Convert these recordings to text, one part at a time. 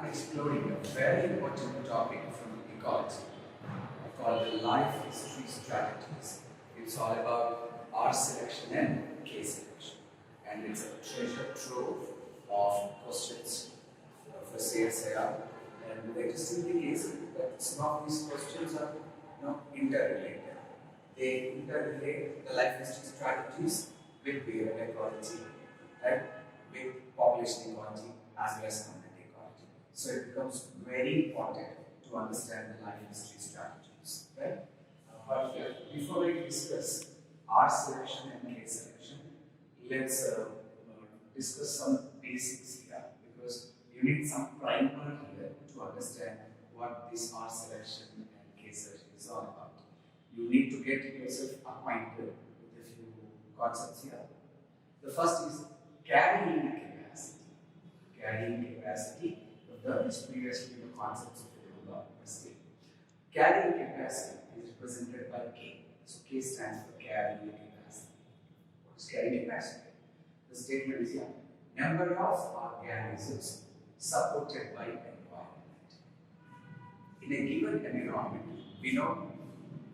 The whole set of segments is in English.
exploring a very important topic from ecology called the life history strategies. It's all about R selection and K selection, and it's a treasure trove of questions for CSIR. And the interesting thing is that some of these questions are interrelated. They interrelate the life history strategies with behavioral ecology, right? With population ecology as well as community ecology. So it becomes very important to understand the life history strategies, right? Before we discuss R selection and K selection, let's discuss some basics here, because you need some primer here to understand what this R selection and K selection is all about. You need to get yourself acquainted with a few concepts here. The first is carrying capacity. Carrying capacity, the previously the concepts of the still. Carrying capacity is represented by K. So K stands for carrying capacity. What is carrying capacity? The statement is here. Number of organisms supported by environment. In a given environment, we know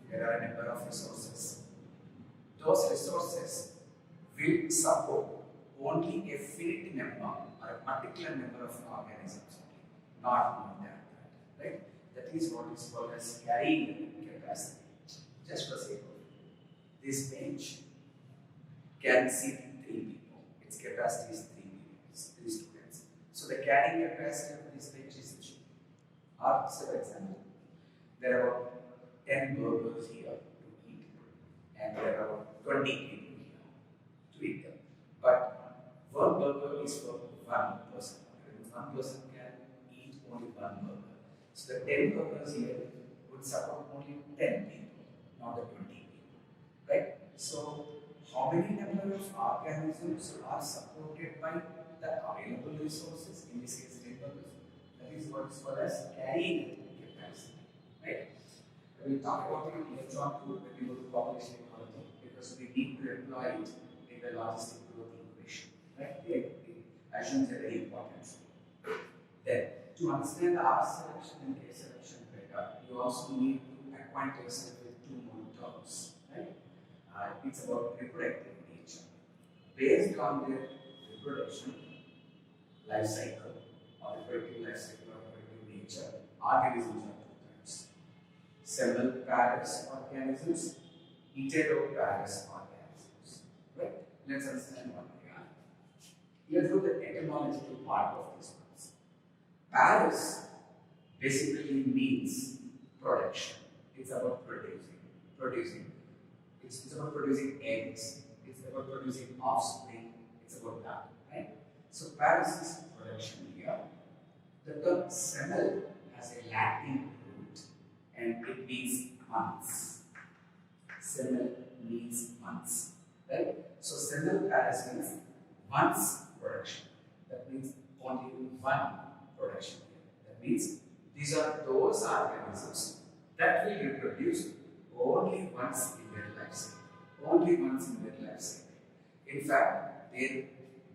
there are a number of resources. Those resources will support only a finite number or a particular number of organisms, not more than that. Right? That is what is called as carrying capacity. Just for sake of this bench can seat 3 people. Its capacity is 3 students. So the carrying capacity of this bench is 3. Or, say for example, there are 10 burgers here to eat, and there are 20 people here to eat them. But one burger is for one person. One person can eat only one burger. So the 10 burgers here would support only 10 people, not the 20 people. Right? So how many number of organisms are supported by the available resources, in this case 10 burgers? That is what is called as carrying capacity. Right? We will talk about it later on when we go to population ecology, because we need to employ it in the logistic growth equation. Right? The assumptions are very important. Then, to understand the R selection and K selection better, you also need to acquaint yourself with 2 more terms. Right? It's about reproductive nature. Based on their reproduction, life cycle, or reproductive life cycle or reproductive nature, organisms are 2 types. Semal-parous organisms, heteroparous organisms. Right? Let's understand what they are. Let's go to the etymological part of this concept. Parous basically means production. It's about producing. It's about producing eggs. It's about producing offspring. It's about that, right? So parous is production here. The term semal has a Latin root, and it means months. Semal means months, right? So semal parous means once production. That means only one production. That means these are those organisms that will reproduce only once in their life cycle. Only once in their life cycle. In fact, their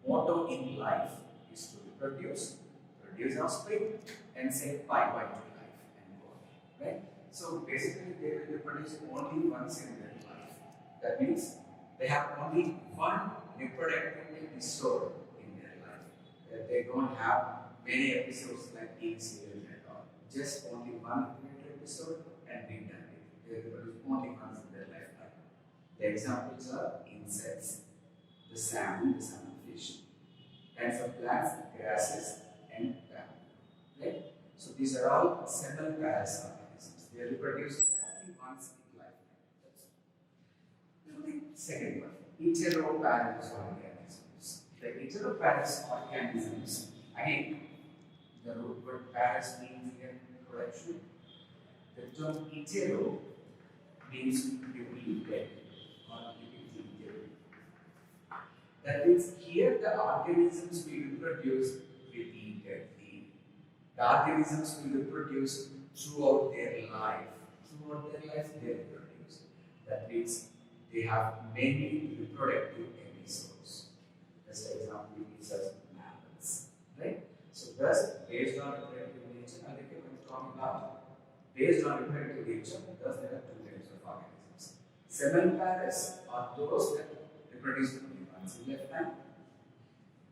motto in life is to reproduce, produce offspring, and say bye-bye to life and go on. Right? So basically, they will reproduce only once in their life. That means they have only one reproductive episode in their life. They don't have many episodes like TV serials and all. Just only one reproductive episode and be done with it. They reproduce only once in their lifetime. The examples are insects, the salmon fish, and for plants, grasses and bamboo. Right? So these are all semal-parous organisms. They reproduce only once in lifetime. The second one, heteroparous organisms. The heteroparous organisms, again, the root word parous means again production. The term hetero means repeated or repeated. That means here the organisms will reproduce repeatedly. The organisms will reproduce throughout their life. Throughout their life they reproduce. That means they have many reproductive episodes. As an example, it says mammals. Right? So thus, based on reproductive nature, and they keep talking about based on reproductive nature, thus there are two types of organisms. Semelparous are those that reproduce only once in lifetime.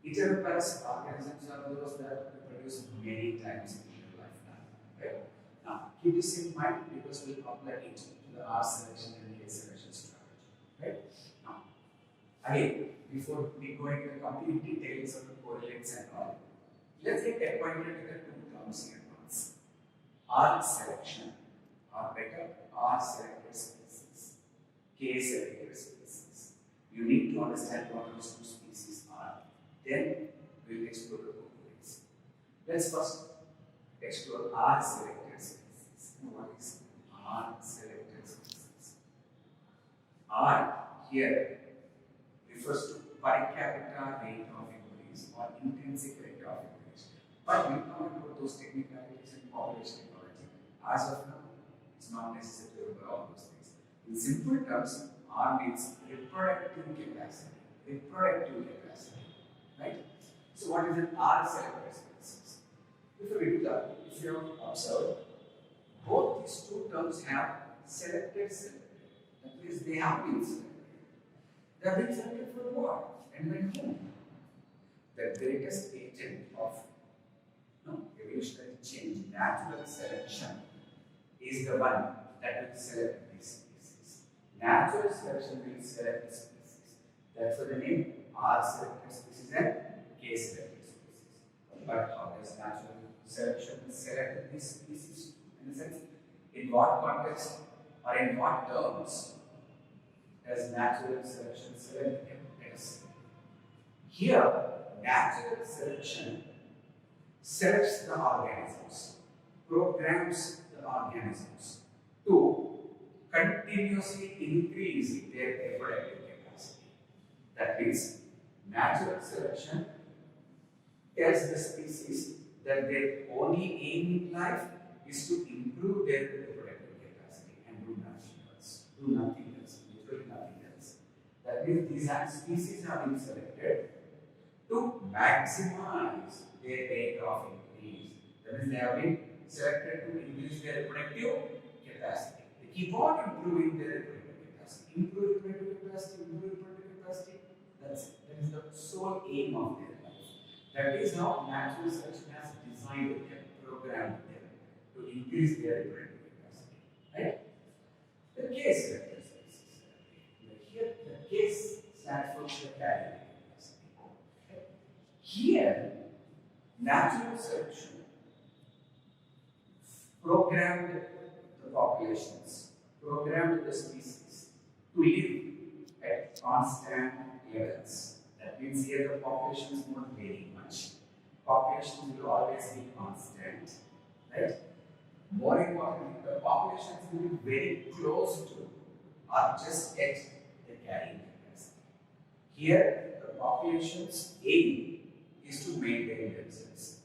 Heteroparous organisms are those that reproduce many times in their lifetime. Right? Now, keep this in mind because we'll apply it to the R selection and K selection strategy. Right? Now, again, before we go into the complete details of the correlates and all, let's get acquainted with the two terms here once. R selection, or better, R selected species, K selected species. You need to understand what those two species are. Then we'll explore the correlates. Let's first explore R selected species. What is R selected species? R here refers to per capita rate of increase or intrinsic rate of increase. But we come about those technicalities in population ecology. As of now, it's not necessary to remember all those things. In simple terms, R means reproductive capacity. Reproductive capacity. Right? So what is an R selected species? If we do that, if you have observed, both these two terms have selected. That means they have been selected. They have been selected for what? And when whom? The greatest agent of evolutionary change, natural selection, is the one that will select these species. Natural selection will select the species. That's why the name R selected species and K selected species. But how does natural selection select these species? In a sense, in what context or in what terms does natural selection select them? Let us see. Here, natural selection selects the organisms, programs the organisms to continuously increase their reproductive capacity. That means natural selection tells the species that their only aim in life is to improve their reproductive capacity and do nothing else. Do nothing else, literally nothing else. That means these species have been selected to maximize their rate of increase. That means they have been selected to increase their reproductive capacity. They keep on improving their reproductive capacity. Improve reproductive capacity, improve reproductive capacity. That's it. That is the sole aim of their life. That is how natural selection has designed them, programmed them to increase their reproductive capacity. Right? The case selected species. Here, the case stands for the carrying capacity. Okay. Here, natural selection programmed the populations, programmed the species to live at constant levels. That means here the populations won't vary much. Populations will always be constant, right? More importantly, the populations will be very close to or just at the carrying capacity. Here, the population's aim is to maintain themselves.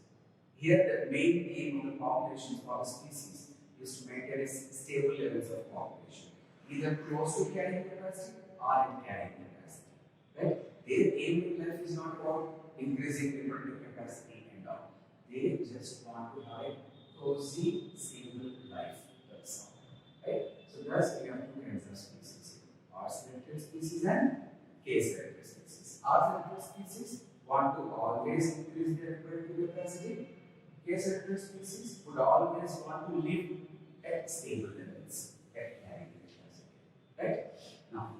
Here, the main aim of the population for the species is to maintain stable levels of population, either close to carrying capacity or in carrying capacity. Right? Their aim in life is not about increasing reproductive capacity and all. They just want to have a cozy, stable life. That's all. Right? So thus we have two kinds of species here: R-selected species and K-selected species. R-selected species want to always increase their reproductive capacity. K-selected species would always want to live at stable levels, at carrying capacity. Right? Now,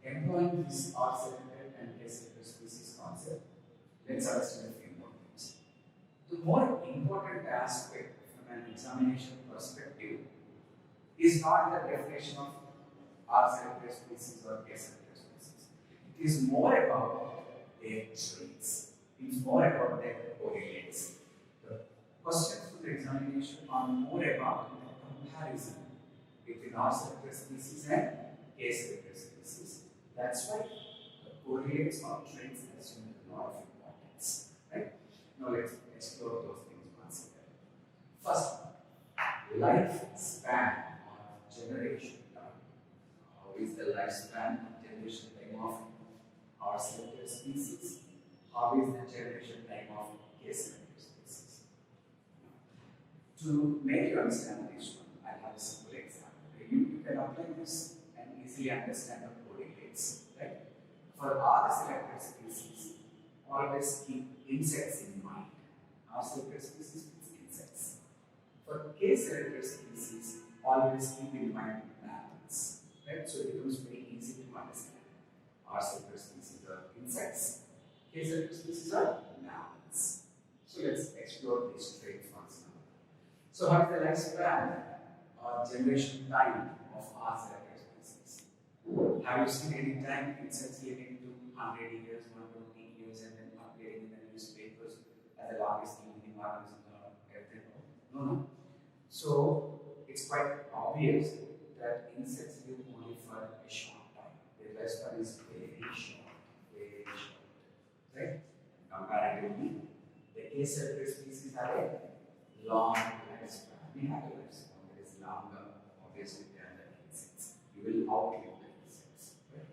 employing this R-selected and K-selected species concept, let's understand a few more things. The more important aspect from an examination perspective is not the definition of R-selected species or K-selected species. It is more about their traits. It is more about their correlates. The questions for the examination are more about the comparison between R-selected species and K-selected species. That's why the correlates or traits assume a lot of importance. Right? Now let's explore those things once again. First, lifespan or generation time. How is the lifespan or generation time of R-selected species? How is the generation time of K-selected species? To make you understand this one, I have a simple example. You can apply this and easily understand the correlates, right? For R selected species, always keep insects in mind. R selected species means insects. For K selected species, always keep in mind mammals, right? So it becomes very easy to understand. R selected species are insects, K selected species are mammals. So let's explore these traits once now. So how is the lifespan or generation time of R selected species? Have you seen any time insects living to 100 years, 120 years, and then appearing in the newspapers as the longest living organism on Earth? No, no. So it's quite obvious that insects live only for a short time. Their lifespan is very short, right? Comparatively, the asexual species have a long lifespan. We have a lifespan that is longer, obviously, than the insects. You will outlive the insects, right?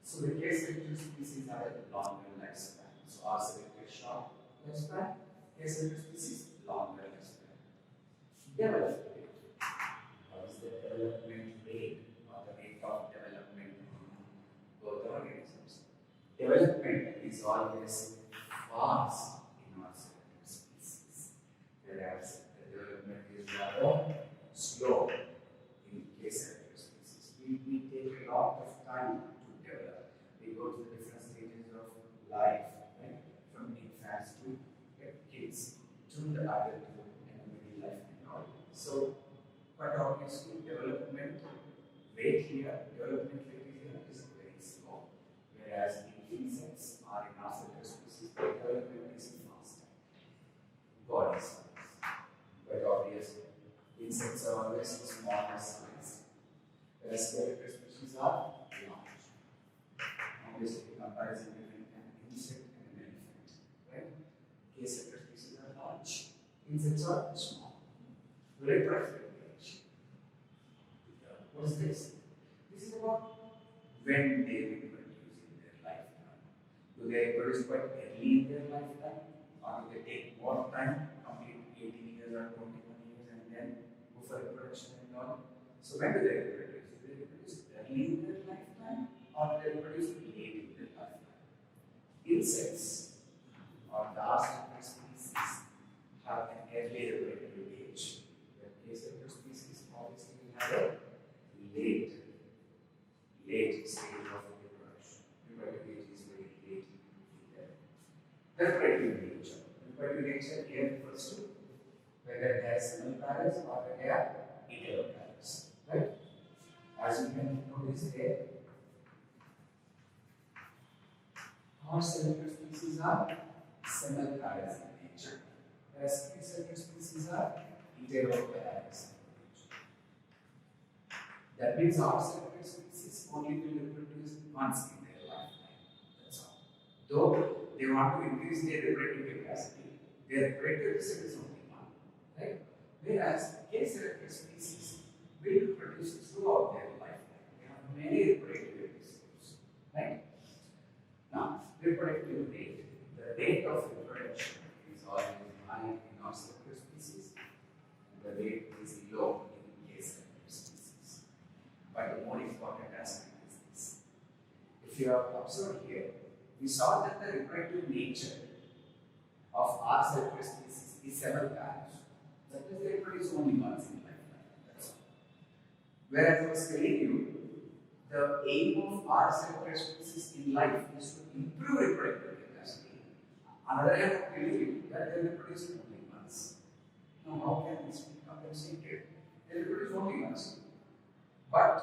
So the asexual species have a longer lifespan. So R selected short lifespan, asexual species longer lifespan. Development rate. What is the development rate or the rate of development in both organisms? Development is always fast in our selected species, whereas the development is rather slow in K-selected species. We take a lot of time to develop. We go to the different stages of life, right? From infants to kids to the adulthood and middle life and all. So, but obviously, development rate here is very slow, whereas in insects or in our selected species, the development is faster. Body size. But obviously, insects are always smaller size, whereas selected species are large. Obviously, the comparison between an insect and an elephant, right? K-selected species are large, insects are small. Reproductive age. What is this? This is about when they reproduce in their lifetime. Do they reproduce quite early in their lifetime? Or do they take more time, complete 18 years or 21 years, and then go for reproduction and all? So when do they reproduce? Do they reproduce early in their lifetime or do they reproduce late in their lifetime? Insects or the arsenic species have an early reproductive age. The asexual species obviously will have a late stage of reproduction. Reproductive age is very late in there. Reproductive nature. Reproductive nature here refers to whether they are single parents or whether they are heteroparents. Right? As you can notice here, all selected species are single parents in nature, whereas asexual species are heteroparents in nature. That means all selected species only will reproduce once in their lifetime. That's all. Though they want to increase their reproductive capacity, their reproductive result is only one. Right? Whereas K-selected species will reproduce throughout their lifetime. They have many reproductive episodes. Right? Now, reproductive rate. The rate of reproduction is always high in non-selected species, and the rate is low in K-selected species. But the more important aspect is this. If you have observed here, we saw that the reproductive nature of R selected species is several parents. That is, they reproduce only once in lifetime. That's all. Whereas I was telling you, the aim of R selected species in life is to improve reproductive capacity. Another hand, I tell you that they reproduce only once. Now, how can this be compensated? They reproduce only once, but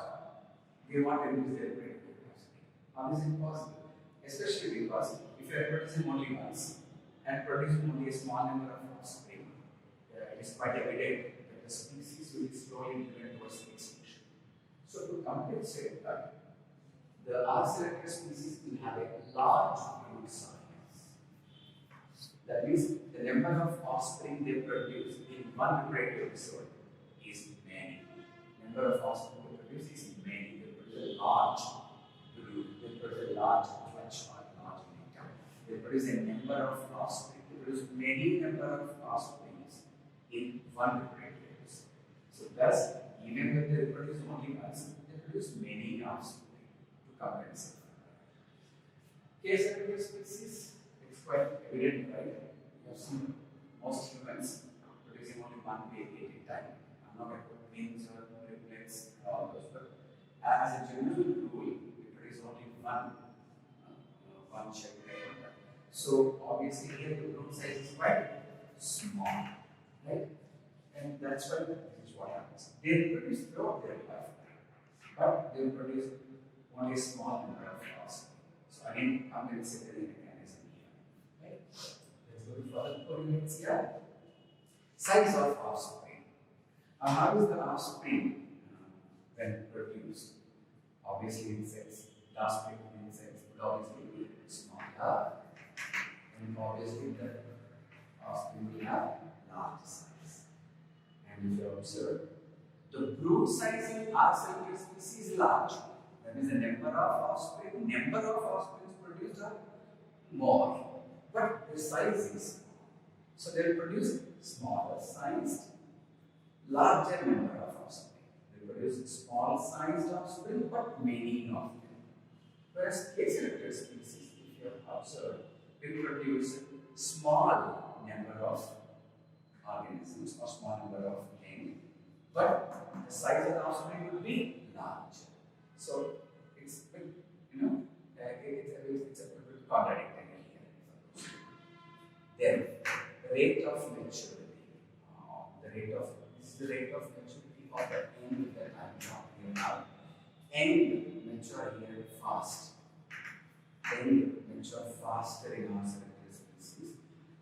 they want to increase their reproductive capacity. How is it possible? Especially because if you are producing only once and producing only a small number of offspring, it is quite evident that the species will be slowly driven towards extinction. So to compensate that, the R selected species will have a large brood size. That means the number of offspring they produce in one reproductive episode is many. Number of offspring they produce is many. They produce a large brood. They produce a large clutch or large nectar. They produce a number of offspring. They produce many number of offspring in one reproductive Thus, even when they reproduce only once, they produce many offspring to compensate. Case of species, it's quite evident, right? You have seen most humans producing only one baby at a time. I'm not going to put twins or triplets or all those, but as a general rule, we produce only one child at a time. So obviously here the brood size is quite small, right? And that's why this is what happens. They reproduce throughout their life, but they produce only a small number of offspring. So again, compensatory mechanism here, right? Let's go to further coordinates here. Size of offspring. How is the offspring when produced? Obviously, insects, last week insects would obviously be smaller, and obviously the offspring will have large size. And if you observe, the brood size in Arcellus species is large. That means the number of offspring produced are more, but the size is small. So they will produce smaller sized, larger number of offspring. They produce small sized offspring, but many of them. Whereas Caselector species, if you have observed, they produce small number of organisms or small number of things, but the size of the offspring will be large. So it's it's a bit contradictory here. Then the rate of maturity, this is the rate of maturity of the end that I'm talking about. End mature here fast. End mature faster in Arcellus species,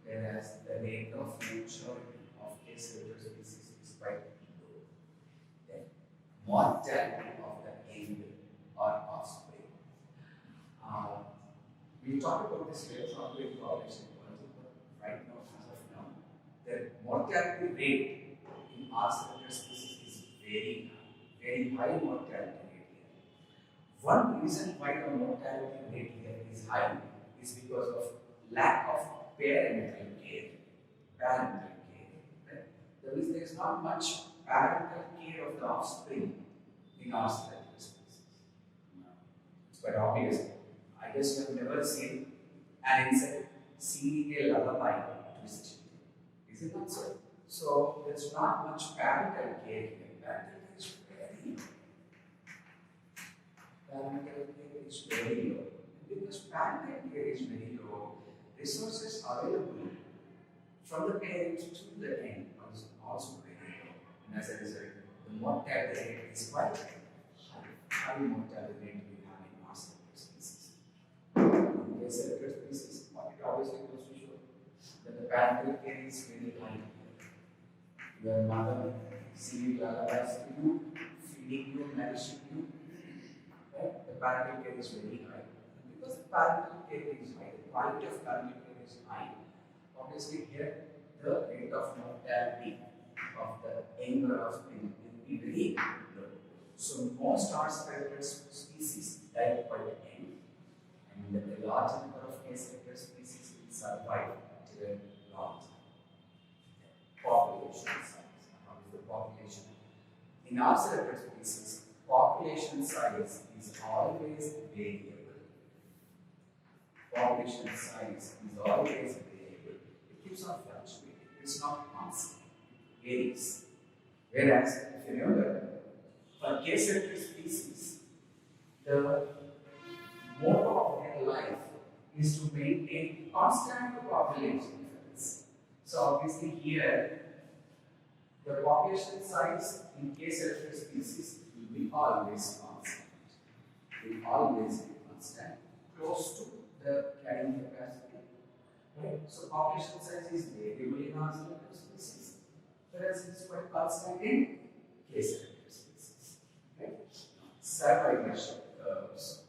whereas the rate of maturity of Caselector species is quite low. Then mortality of the end or offspring. We talked about this later on in population quality, but right now, as of now, the mortality rate in Arcellus species is very high mortality rate here. One reason why the mortality rate here is high is because of lack of parental care. Right? That means there is not much parental care of the offspring in Arcellus species. It's quite obvious. I guess you have never seen an insect singing a lullaby to its children. Is it not so? So there's not much parental care here. Parental care is very low. Because parental care is very low, resources available from the parents to the end is also very low. And as a result, the mortality rate is quite high mortality rate we have in Arcellus species. In Caselector species, what it obviously goes to show that the parental care is very high. Your mother singing lullabies to you, feeding you, nourishing you. Right? The parental care is very high. And because the parental care is high, the quality of parental care is high, obviously here the rate of mortality of the younger offspring will be very low. So most Arcellus species die by the end, and the large number of Caselector species will survive till a long time. Population size. How is the population? In Arcellus species, population size is always variable. Population size is always variable. It keeps on fluctuating. It's not constant. It varies. Whereas, if you remember, for Caselector species, the motto of their life is to maintain constant population difference. So obviously here, the population size in Caselector species will be always constant. Will always be constant, close to the carrying capacity. Right? So population size is variable in Arcellus species, whereas it's quite constant in Caselector species. Right? Survivorship curves.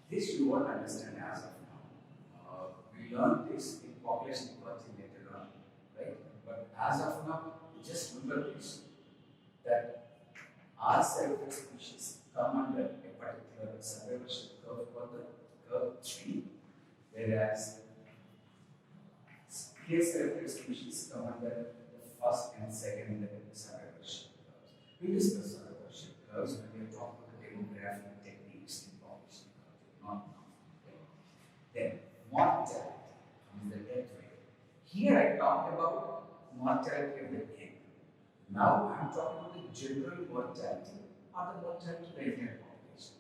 This you won't understand as of now. We learned this in population ecology later on, right? But as of now, just remember this, that Arcellus species come under a particular survivorship curve called the curve 3, whereas Caselector species come under the first and second survivorship curve. We discussed other question because when we talk about the demographic techniques in population ecology, not now. Then mortality is the death rate. Here I talked about mortality at the end. Now I am talking about the general mortality or the mortality of the entire population.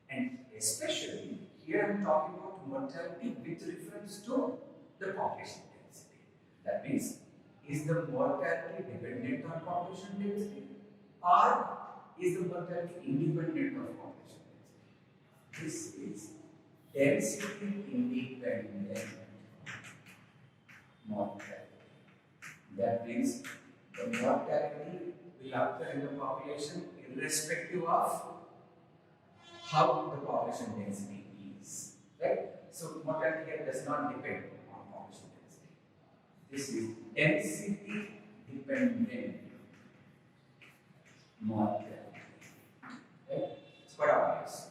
And especially here I am talking about mortality with reference to the population density. That means, is the mortality dependent on population density or is the mortality independent of population density? This is density independent mortality. That means the mortality will occur in the population irrespective of how the population density is. Right? So mortality here does not depend on population density. This is density dependent mortality. Right? It's quite obvious.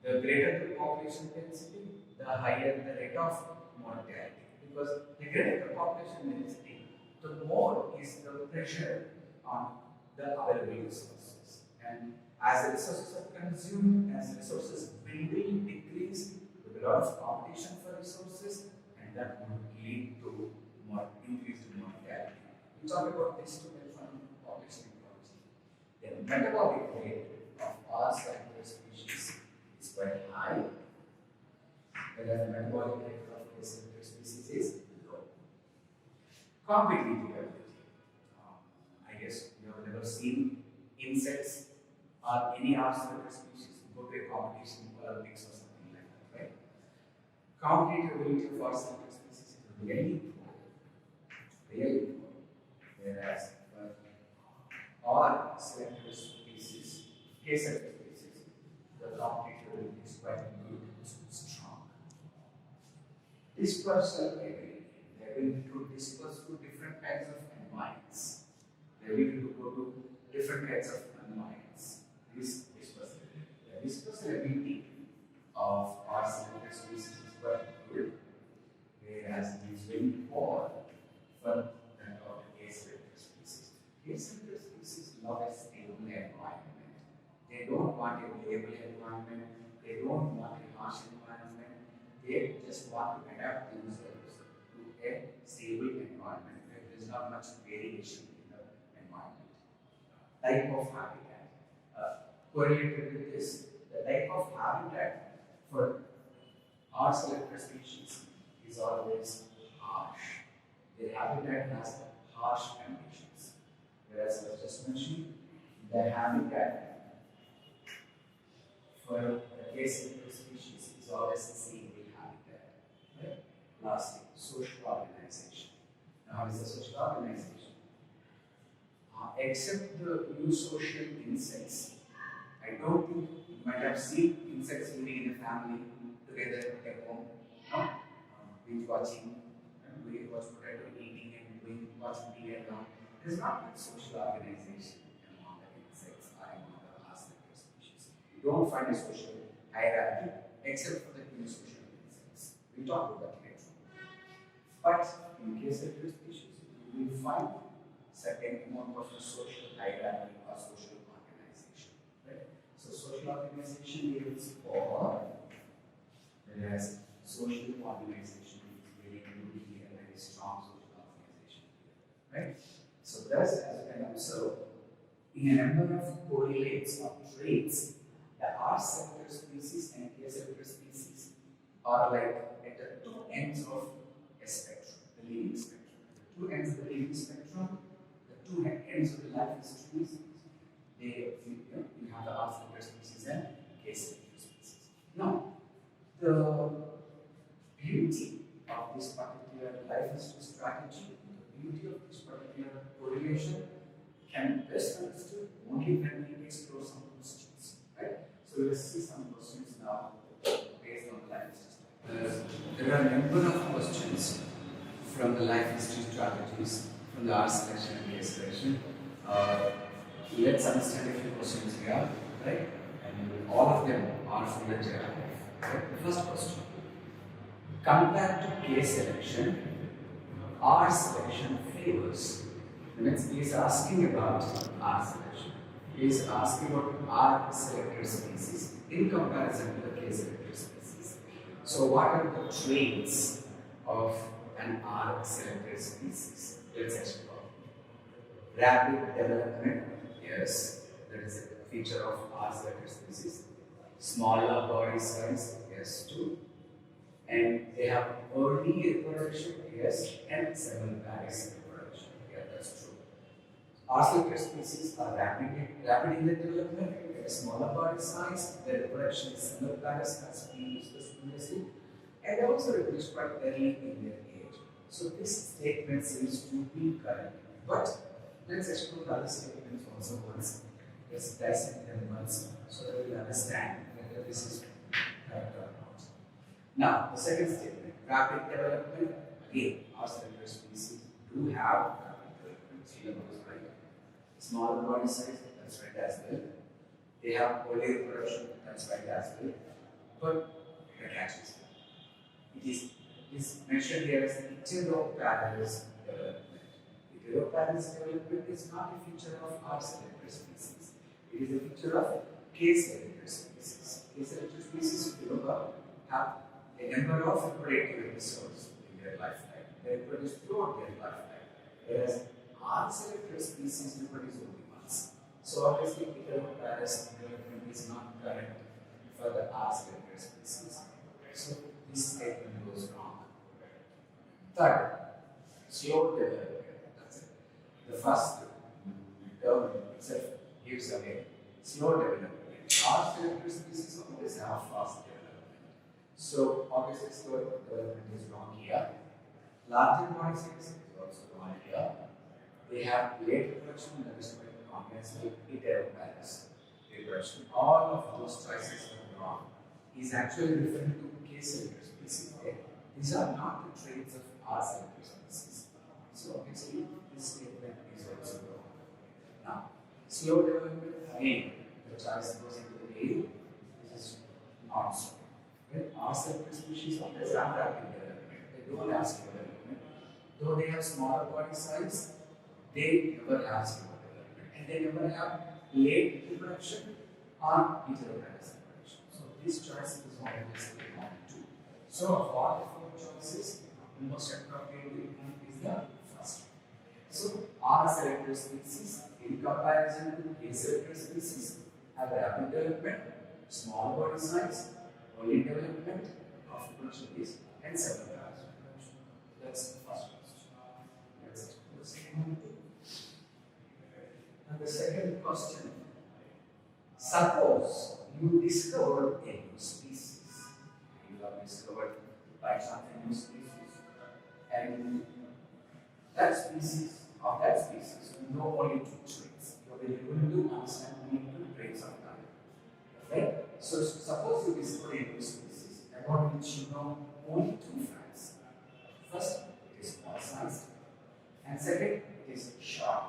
The greater the population density, the higher the rate of mortality. Because the greater the population density, the more is the pressure on the available resources. And as the resources are consumed, as resources dwindle, decrease, there will be a lot of competition for resources, and that would lead to more increased mortality. We talk about this to from population ecology. The metabolic rate of all cellular species is quite high, whereas the metabolic rate of acellular species is low. Competitive ability. I guess you have never seen insects or any acellular species go to a competition, Olympics or something like that, right? Competitive ability of acellular species is really poor, whereas all selected species, K-selected species, the competitive ability is quite good, it's strong. Dispersal ability, they will need to disperse to different kinds of environments. They will need to go to different kinds of environments. This dispersal ability of our selected species is quite good, whereas it is very poor for that of acellular species. Acellular species love a stable environment. They don't want a variable environment. They don't want a harsh environment. They just want to adapt themselves to a stable environment where there is not much variation in the environment. Type of habitat. Correlated with this, the type of habitat for our selected species is always harsh. Their habitat has harsh conditions. Whereas I was just mentioning, the habitat for the acellular species is always a stable habitat. Right? Lastly, social organization. Now, how is the social organization? Except the eusocial insects, I don't think you might have seen insects living in a family together at home, no? Binge watching, doing watch potato, eating and doing watching TV and all. There is not much social organization among the insects or among the acellular species. You don't find a social hierarchy except for the eusocial insects. We talk about that later. But in case of your species, you will find certain amount of social hierarchy or social organization. Right? So social organization is poor, whereas social organization is very good here, very strong social organization here. Right? So thus, as you can observe, in a number of correlates or traits, the R-selected species and A-selected species are like at the two ends of a spectrum, the living spectrum. The two ends of the living spectrum, the two ends of the life histories, you have the R-selected species and K-selected species. Now, the beauty of this particular life history strategy, the beauty of this particular correlation can be best understood only when we explore some questions. Right? So let's see some questions now based on the life history strategy. There are a number of questions from the life history strategies from the R selection and K selection. Let's understand a few questions here, right? And all of them are from the JRF. Right? The first question: compared to K selection, R selection favors. Next, he is asking about R selection. is asking about R selected species in comparison to the K selected species. So what are the traits of an R selected species? Let's explore. Rapid development, yes, that is a feature of R selected species. Smaller body size, yes, too. And they have early reproduction, yes, and several pairs reproduction. Yeah, that's true. R-selected species are rapid in their development, they have smaller body size, their reproduction is single pairs as we discussed previously, and they also reproduce quite early in their age. So this statement seems to be correct. But let's explore the other statements also once. Let's dissect them once so that we will understand whether this is correct or not. Now, the second statement, rapid development. Again, R-selected species do have rapid development. Smaller body size, that's right as well. They have early reproduction, that's right as well. But the catch is, it is mentioned here as heteroparous development. Heteroparous development is not a feature of R-selected species. It is a feature of K-selected species. K-selected species, if you look up, have a number of reproductive episodes in their lifetime. They reproduce throughout their lifetime. Whereas R-selected species reproduce only once. So obviously heteroparous development is not correct for the R-selected species. So this statement goes wrong. Third, slow development. That's it. The first term itself gives away slow development. R-selected species always have fast development. So obviously slow development is wrong here. Larger body size is also wrong here. They have late reproduction, that is quite common as well. Heteroparous reproduction. All of those choices are wrong. He's actually referring to K-selected species. Okay? These are not the traits of R-selected species. So obviously this statement is also wrong. Now, slow development, again, the choice goes into the A. This is not so. Okay? R-selected species always have rapid development. They don't have slow development. Though they have smaller body size, they never have slow development. And they never have late reproduction or heteroparous reproduction. So this choice is always wrong too. So of all the four choices, the most appropriate one is the first one. So R-selected species in comparison to K-selected species have rapid development, small body size, early development of reproduction and several pairs of reproduction. That's the first question. Let's explore the second one too. And the second question, suppose you discovered a new species. You have discovered by something new species, and that species, of that species, you know only two traits. You will be able to understand only two traits of that. Okay? So suppose you discover a new species about which you know only two facts. First, it is small sized, and second, it is short.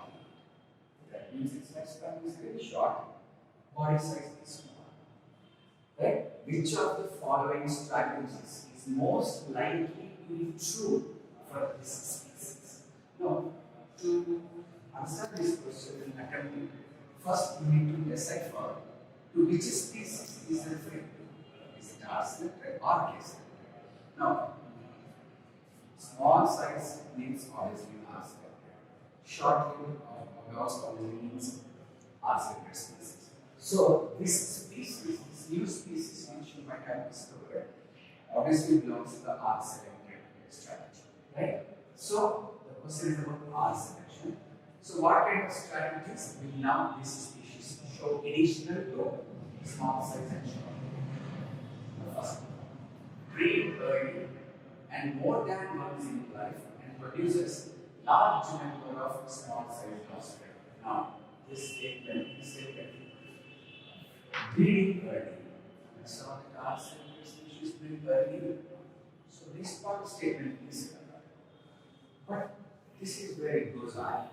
That means its lifespan is very short, body size is small. Right? Which of the following strategies is most likely to be true for this species? Now, to answer this question, first you need to decipher to which species is referring to. Is it R-selected or K-selected? Now, small size means obviously R-selected. Short-lived or Gauss obviously means R-selected species. So this species, this new species which you might have discovered, obviously belongs to the R-selected strategy, right? So the question is about R-selection. So what kind of strategies will now this species show additional to small size and short? The first one, breed early and more than once in life and produces large number of small size offspring. Now, this statement breeding early. We saw that R-selected species breed early. So this part statement is correct. But this is where it goes on.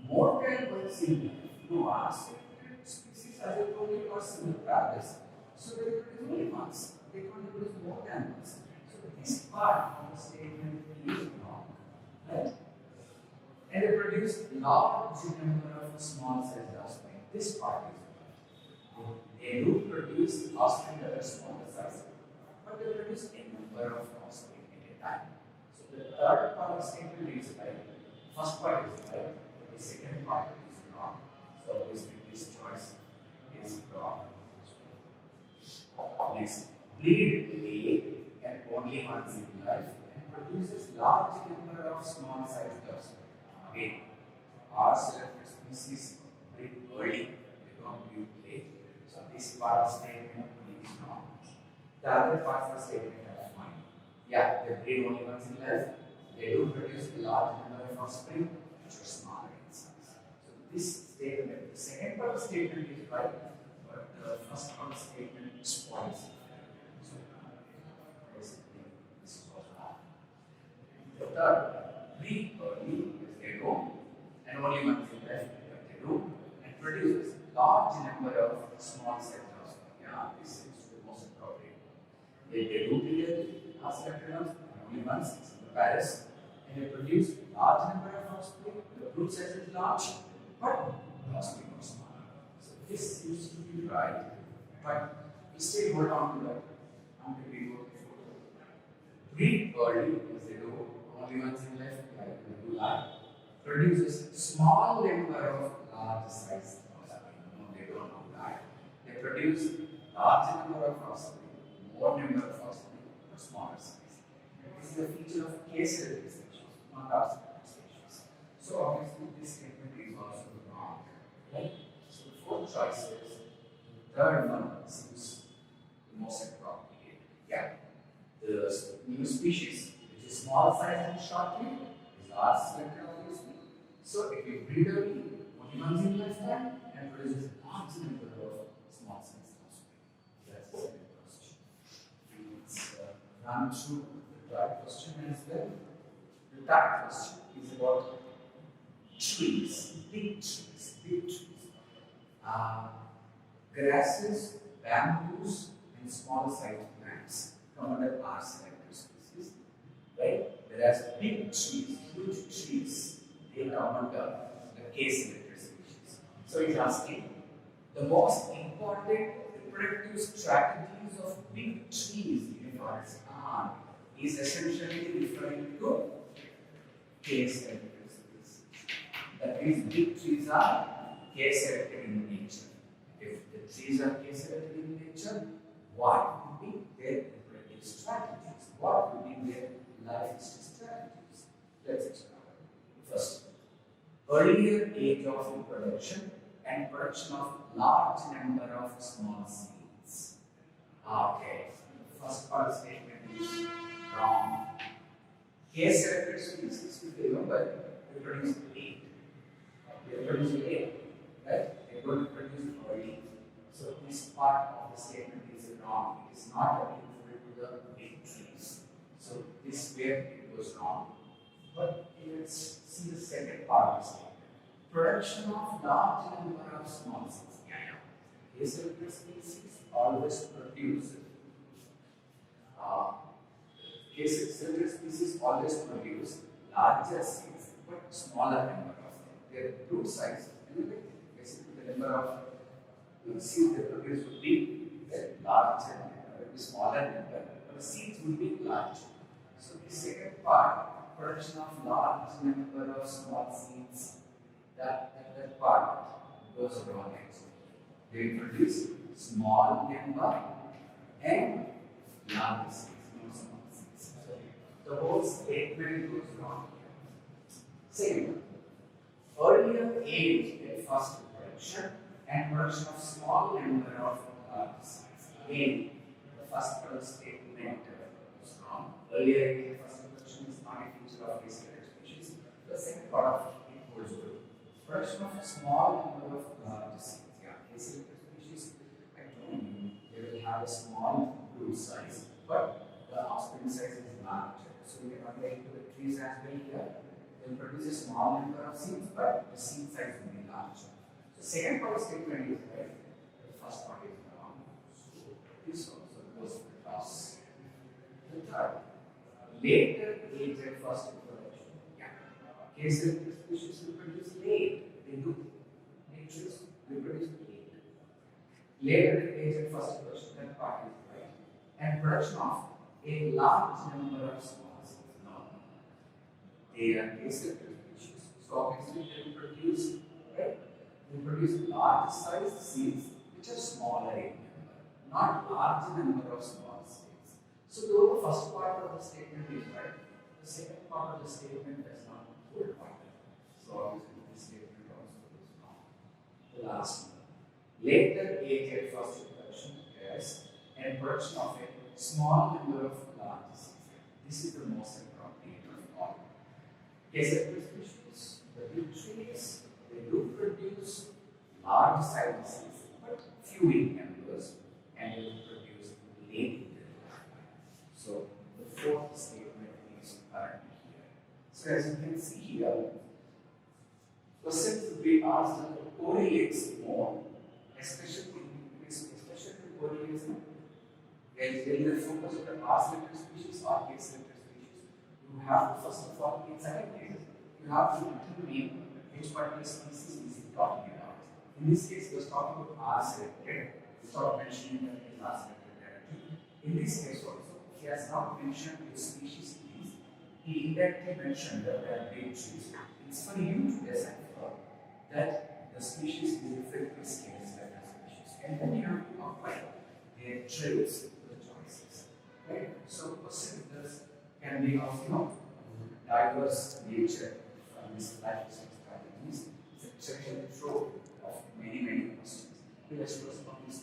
More than once in life. No, R-selected species, as I told you, are single pairs. So they produce only once. They can't produce more than once. So this part of the statement is wrong. Right? And they produce large number of small sized offspring. this part is right. They do produce offspring that are smaller size, but they produce a number of offspring at a time. So the third part of the statement is right. First part is right. The second part is wrong. So obviously this choice is wrong. Next, breed A and only once in life and produces large number of small sized doves. Again, our selected species breed early, they don't breed late. So this part of the statement is wrong. The other parts of the statement are fine. Yeah, they breed only once in life. They do produce a large number of offspring which are smaller in size. So this statement, the second part of the statement is right, but the first part of the statement spoils it. So basically, this is also wrong. The third, breed early as they go, and only once in life that they do, and produces large number of small sectors. Yeah, this is the most appropriate. They do breed early, last sectors, only once in the Paris, and they produce large number of offspring. The fruit size is large, but the offspring are small. So this seems to be right, but we still hold on to that until we go to photo. Breed early as they do, only once in life, like we do that, produces small number of large size offspring. No, they don't do that. They produce large number of offspring, more number of offspring, but smaller size. This is a feature of case selected species, not our selected species. So obviously this statement is also wrong. Right? So the fourth choice is the third one seems the most appropriate. Yeah. The new species, which is small size and short lived, is large selected obviously. So if you breed early, only once in lifetime, and produces large number of small size offspring. That's the second question. Let's run through the third question as well. The third question is about trees, big trees, big trees. Grasses, bamboos, and small sized plants come under R selected species, right? Whereas big trees, huge trees, they come under the K selected species. So he's asking the most important reproductive strategies of big trees in forest are is essentially referring to K selected species. That means big trees are K selected in nature. If the trees are K selected in nature, what would be their reproductive strategies? What would be their life history strategies? Let's explore. First, earlier age of reproduction and production of large number of small seeds. Okay, the first part of the statement is wrong. K selected species, if you remember, they produce late. They produce late, right? They don't produce early. So this part of the statement is wrong. It is not applicable to the big trees. So this where it was wrong. But let's see the second part of the statement. Production of large number of small seeds. K selected species always produce selected species always produce larger seeds but smaller number of them. Their fruit size elevated. Basically, the number of seeds they produce would be larger, would be smaller number, but the seeds would be larger. So the second part, production of large number of small seeds, that part goes wrong actually. They produce small number and large seeds, not small seeds. So the whole statement goes wrong here. Second, earlier age at first reproduction and production of small number of large seeds. Again, the first part of the statement was wrong. Earlier age at first reproduction is not a feature of K selected species. The second part of it holds good. Production of a small number of large seeds. Yeah, K selected species, I told you, they will have a small fruit size, but the offspring size is larger. So we can relate to the trees as well here. They will produce a small number of seeds, but the seed size will be larger. The second part of the statement is right, the first part is wrong. So this also goes for toss. The third, later age at first reproduction. Yeah. K selected species will produce late. They do. Natures will produce Later the age of first production, that part is right. And production of a large number of small cells. No. They are asexual species. So obviously they will produce, right? They produce large sized seeds which are smaller in number, not large number of small seeds. So though the first part of the statement is right, the second part of the statement does not hold water. So obviously this statement also is wrong. The last one. Later age at first reproduction occurs and production of a small number of large seeds. This is the most appropriate of all. Asexual species, the big trees, they do produce large sized seeds, but few in numbers, and they will produce late in their lifetime. So the fourth statement is current here. So as you can see here, questions will be asked that correlates more, especially correlates when you focus on the R-selected species or K-selected species. You have to first of all, in second case, you have to determine which particular species is he talking about. In this case, he was talking about R-selected without mentioning that it is R-selected directly. In this case also, he has not mentioned which species it is. He indirectly mentioned that there are big trees. It's for you to decipher that the species is referred to as K-selected species. And then you have to apply their traits to the choices. Right? So percentages can be of diverse nature from this life strategies. It's actually true of many questions. Let's respond to this